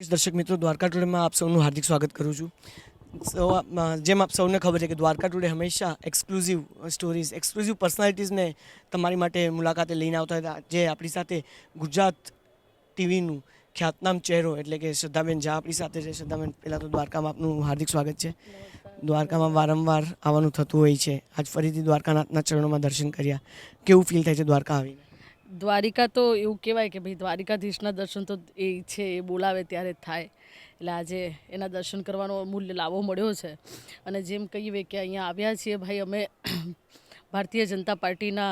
દર્શક મિત્રો, દ્વારકા ટુડેમાં આપ સૌનું હાર્દિક સ્વાગત કરું છું. જેમ આપ સૌને ખબર છે કે દ્વારકા ટુડે હંમેશા એક્સક્લુઝિવ સ્ટોરીઝ, એક્સક્લુઝિવ પર્સનાલિટીઝને તમારી માટે મુલાકાતે લઈને આવતા હતા. જે આપણી સાથે ગુજરાત ટીવીનું ખ્યાતનામ ચહેરો એટલે કે શ્રદ્ધાબેન ઝા આપણી સાથે છે. શ્રદ્ધાબેન, પહેલાં તો દ્વારકામાં આપનું હાર્દિક સ્વાગત છે. દ્વારકામાં વારંવાર આવવાનું થતું હોય છે. આજ ફરીથી દ્વારકાનાથના ચરણોમાં દર્શન કર્યા. કેવું ફીલ થાય છે દ્વારકા આવીને? દ્વારિકા તો એવું કહેવાય કે ભાઈ દ્વારિકાધીશના દર્શન તો એ છે એ બોલાવે ત્યારે થાય. એટલે આજે એના દર્શન કરવાનો અમૂલ્ય લાવો મળ્યો છે. અને જેમ કહીએ કે અહીંયા આવ્યા છીએ ભાઈ, અમે ભારતીય જનતા પાર્ટીના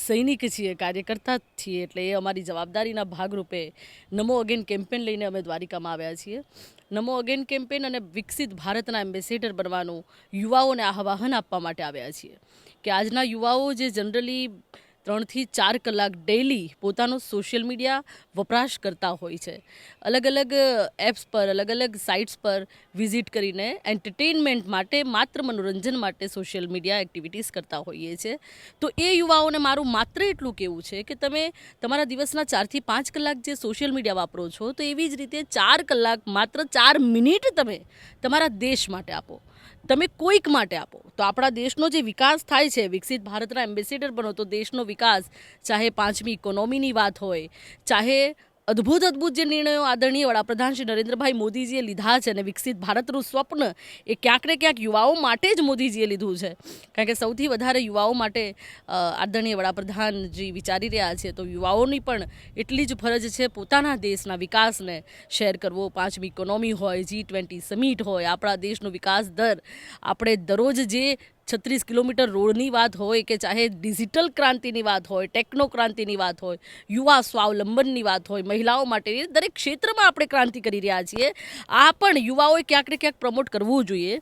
સૈનિક છીએ, કાર્યકર્તા છીએ. એટલે એ અમારી જવાબદારીના ભાગરૂપે નમો અગેન કેમ્પેન લઈને અમે દ્વારિકામાં આવ્યા છીએ. નમો અગેન કેમ્પેન અને વિકસિત ભારતના એમ્બેસેડર બનવાનું યુવાઓને આહ્વાન આપવા માટે આવ્યા છીએ. કે આજના યુવાઓ જે જનરલી 3 થી 4 કલાક ડેઇલી પોતાનો સોશિયલ મીડિયા વપરાશ કરતા હોય છે, અલગ અલગ એપ્સ પર, અલગ અલગ સાઇટ્સ પર વિઝિટ કરીને એન્ટરટેનમેન્ટ માટે, માત્ર મનોરંજન માટે સોશિયલ મીડિયા એક્ટિવિટીઝ કરતા હોઈએ છીએ. તો એ યુવાઓને મારું માત્ર એટલું કહેવું છે કે તમે તમારા દિવસના 4 થી 5 કલાક જે સોશિયલ મીડિયા વાપરો છો, તો એવી જ રીતે 4 કલાક, માત્ર 4 મિનિટ તમે તમારા દેશ માટે આપો, તમે કોઈક માટે આપો. તો આપણા દેશનો જે વિકાસ થાય છે, વિકસિત ભારતના એમ્બેસેડર બનો તો દેશનો વિકાસ, ચાહે 5મી ઇકોનોમીની વાત હોય, ચાહે અદ્ભુત જે નિર્ણયો આદરણીય વડાપ્રધાન શ્રી નરેન્દ્રભાઈ મોદીજીએ લીધા છે, અને વિકસિત ભારતનું સ્વપ્ન એ ક્યાંક ને ક્યાંક યુવાઓ માટે જ મોદીજીએ લીધું છે. કારણ કે સૌથી વધારે યુવાઓ માટે આદરણીય વડાપ્રધાનજી વિચારી રહ્યા છે. તો યુવાઓની પણ એટલી જ ફરજ છે પોતાના દેશના વિકાસને શેર કરવો. 5મી ઇકોનોમી હોય, G20 સમિટ હોય, આપણા દેશનો વિકાસ દર, આપણે દરરોજ જે 36 કિલોમીટર રોડની વાત હોય, કે ચાહે ડિજિટલ ક્રાંતિની વાત હોય, ટેકનો ક્રાંતિની વાત હોય, યુવા સ્વાવલંબનની વાત હોય, મહિલાઓ માટેની, દરેક ક્ષેત્રમાં આપણે ક્રાંતિ કરી રહ્યા છીએ. આ પણ યુવાઓએ ક્યાંક ને ક્યાંક પ્રમોટ કરવું જોઈએ.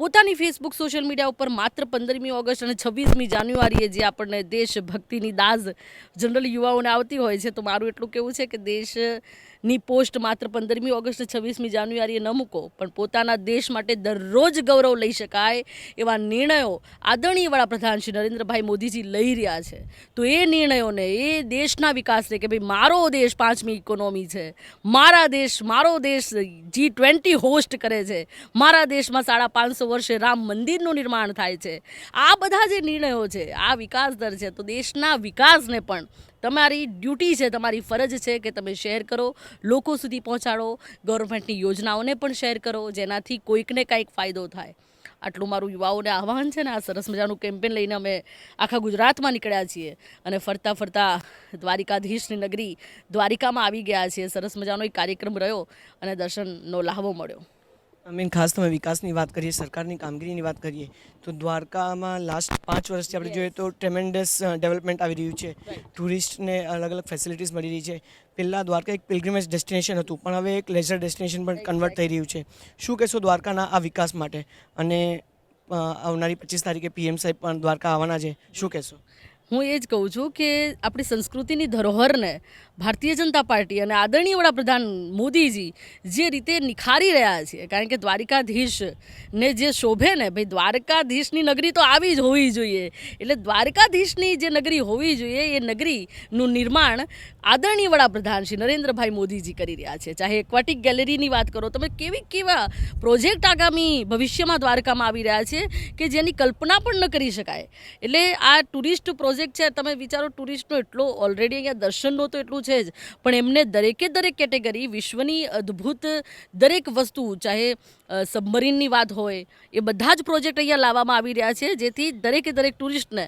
પોતાની ફેસબુક, સોશિયલ મીડિયા ઉપર માત્ર 15મી ઓગસ્ટ અને 26મી જાન્યુઆરીએ જે આપણને દેશભક્તિની દાઝ જનરલી યુવાઓને આવતી હોય છે, તો મારું એટલું કહેવું છે કે દેશની પોસ્ટ માત્ર 15મી ઓગસ્ટ, 26મી જાન્યુઆરીએ ન મૂકો, પણ પોતાના દેશ માટે દરરોજ ગૌરવ લઈ શકાય એવા નિર્ણયો આદરણીય વડાપ્રધાન શ્રી નરેન્દ્રભાઈ મોદીજી લઈ રહ્યા છે. તો એ નિર્ણયોને, એ દેશના વિકાસને, કે ભાઈ મારો દેશ 5મી ઇકોનોમી છે, મારો દેશ G20 હોસ્ટ કરે છે, મારા દેશમાં 550 વર્ષે રામ મંદિરનું નિર્માણ થાય છે, આ બધા જે નિર્ણયો છે, આ વિકાસ દર છે. તો દેશના વિકાસને પણ તમારી ડ્યુટી છે, તમારી ફરજ છે કે તમે શેર કરો, લોકો સુધી પહોંચાડો, ગવર્મેન્ટની યોજનાઓને પણ શેર કરો, જેનાથી કોઈકને કંઈક ફાયદો થાય. આટલું મારું યુવાઓને આહ્વાન છે. ને આ સરસ મજાનું કેમ્પેન લઈને અમે આખા ગુજરાતમાં નીકળ્યા છીએ અને ફરતા ફરતા દ્વારિકાધીશની નગરી દ્વારિકામાં આવી ગયા છીએ. સરસ મજાનો એક કાર્યક્રમ રહ્યો અને દર્શનનો લાહવો મળ્યો. ખાસ તમે વિકાસની વાત કરીએ, સરકારની કામગીરીની વાત કરીએ, તો દ્વારકામાં લાસ્ટ 5 વર્ષથી આપણે જોઈએ તો ટ્રેમેન્ડસ ડેવલપમેન્ટ આવી રહ્યું છે. ટુરિસ્ટને અલગ અલગ ફેસિલિટીઝ મળી રહી છે. પહેલાં દ્વારકા એક પિલગ્રિમેજ ડેસ્ટિનેશન હતું, પણ હવે એક લેઝર ડેસ્ટિનેશન પણ કન્વર્ટ થઈ રહ્યું છે. શું કહેશો દ્વારકાના આ વિકાસ માટે? અને આવનારી 25 તારીખે PM સાહેબ પણ દ્વારકા આવવાના છે, શું કહેશો? હું એ જ કહું છું કે આપણી સંસ્કૃતિની ધરોહરને ભારતીય જનતા પાર્ટી અને આદરણીય વડાપ્રધાન મોદીજી જે રીતે નિખારી રહ્યા છે, કારણ કે દ્વારિકાધીશને જે શોભે ને ભાઈ, દ્વારકાધીશની નગરી તો આવી જ હોવી જોઈએ. એટલે દ્વારકાધીશની જે નગરી હોવી જોઈએ, એ નગરીનું નિર્માણ આદરણીય વડાપ્રધાન શ્રી નરેન્દ્રભાઈ મોદીજી કરી રહ્યા છે. ચાહે એક્વાટિક ગેલેરીની વાત કરો, તમે કેવા પ્રોજેક્ટ આગામી ભવિષ્યમાં દ્વારકામાં આવી રહ્યા છે કે જેની કલ્પના પણ ન કરી શકાય. એટલે આ ટુરિસ્ટ પ્રોજેક્ટ છે. તમે વિચારો, ટુરિસ્ટનો એટલો ઓલરેડી અહીંયા દર્શનનો તો એટલું છે જ, પણ એમને દરેકે દરેક કેટેગરી, વિશ્વની અદ્ભુત દરેક વસ્તુ, ચાહે સબમરીનની વાત હોય, એ બધા જ પ્રોજેક્ટ અહીંયા લાવવામાં આવી રહ્યા છે, જેથી દરેકે દરેક ટુરિસ્ટને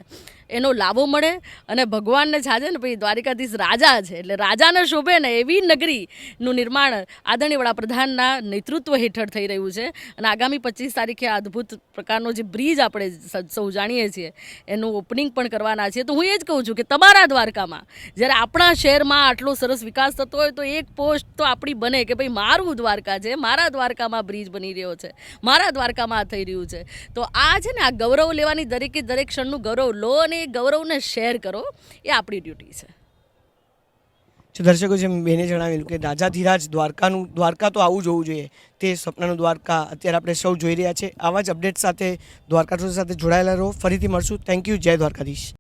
એનો લાભો મળે. અને ભગવાનને છાજે ને ભાઈ, દ્વારિકાધીશ રાજા છે, એટલે રાજાને શોભે ને એવી નગરીનું નિર્માણ આદરણીય વડાપ્રધાનના નેતૃત્વ હેઠળ થઈ રહ્યું છે. અને આગામી 25 તારીખે આ અદ્ભુત પ્રકારનો જે બ્રિજ આપણે સૌ જાણીએ છીએ, એનું ઓપનિંગ પણ કરવાના છે. તો હું એ જ કહું છું કે તમારા દ્વારકામાં જ્યારે આપણા શહેરમાં આટલો સરસ વિકાસ થતો હોય, તો એક પોસ્ટ તો આપણી બને કે ભાઈ મારું દ્વારકા છે, મારા દ્વારકામાં બ્રિજ બની રહ્યો છે, મારા દ્વારકામાં થઈ રહ્યું છે. તો આ છે ને, આ ગૌરવ લેવાની દરેકે દરેક ક્ષણનું ગૌરવ લો અને એ ગૌરવને શેર કરો, એ આપણી ડ્યુટી છે. દર્શકો, જેમ બેને જણાવેલું કે રાજાધિરાજ દ્વારકા તો આવું જોવું જોઈએ, તે સપનાનું દ્વારકા અત્યારે આપણે સૌ જોઈ રહ્યા છે. આવા જ અપડેટ સાથે દ્વારકા સાથે જોડાયેલા રહો. ફરીથી મળશું. Thank you. જય દ્વારકાધીશ.